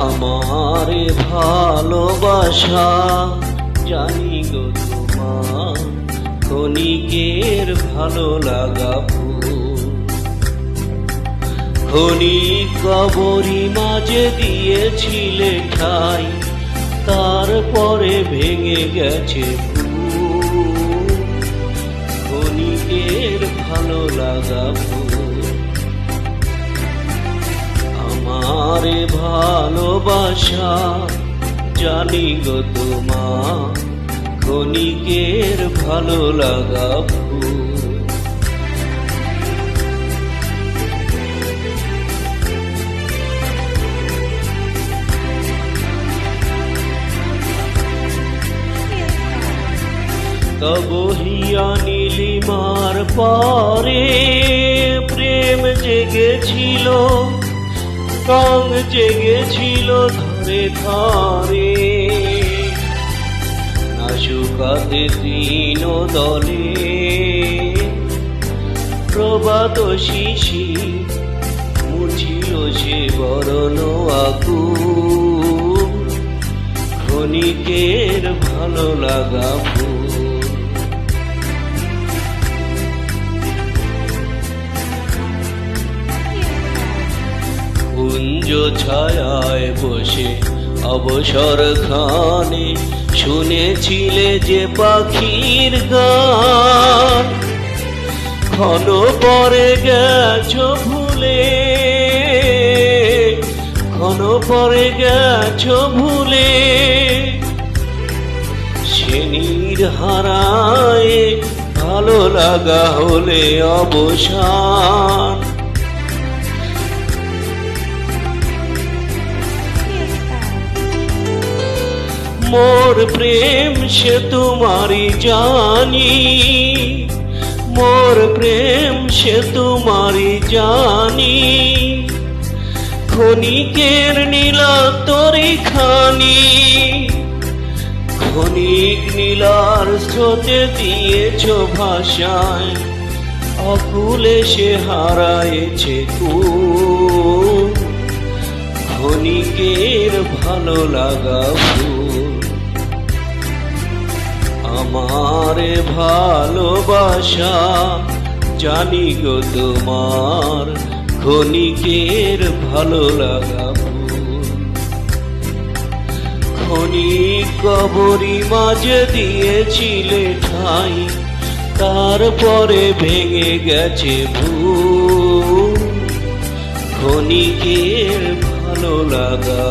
আমারে ভালোবাসা জানি গো তোমার ক্ষণিকের ভালো লাগা ফুল। ক্ষণিক কবরি মাঝে দিয়েছিলে ঠাই, তারপরে ভেঙে গেছে ফুল। ক্ষণিকের ভালো লাগা ফুল। আমারে ভালোবাসা জানি গো তোমার ক্ষণিকের ভালো লাগা ফুল। কবহিয়া নীলিমার পরে প্রেম জেগেছিল, রং জেগেছিল ধরে ধরে। নাসুকাতে তিন দলে প্রবাদ শিশির মুছিল সে বরণ আকুল। ক্ষণিকের ভালো লাগা ফুল। কুঞ্জ ছায়ায় বসে অবসর খানে শুনেছিলে যে পাখির গান। ক্ষণ পরে গেছো ভুলে, ক্ষণ পরে গেছো ভুলে। সে নির্হারায় ভালো লাগা হলে অবসান। মোর প্রেম সে তোমারি জানি, মোর প্রেম সে তোমারি জানি। ক্ষণিকের নীলা তরি খানি, ক্ষণিক নীলার স্রোতে দিয়েছ ভাষায়। অকুলে সে হারায়েছে কুল। ক্ষণিকের ভালো লাগা ফুল। আমারে ভালোবাসা জানি গো তোমার ক্ষণিকের ভালো লাগা ফুল। ক্ষণিক কবরি মাঝে দিয়েছিলে ঠাই, তারপরে ভেঙে গেছে ভুল। ক্ষণিকের ভালো লাগা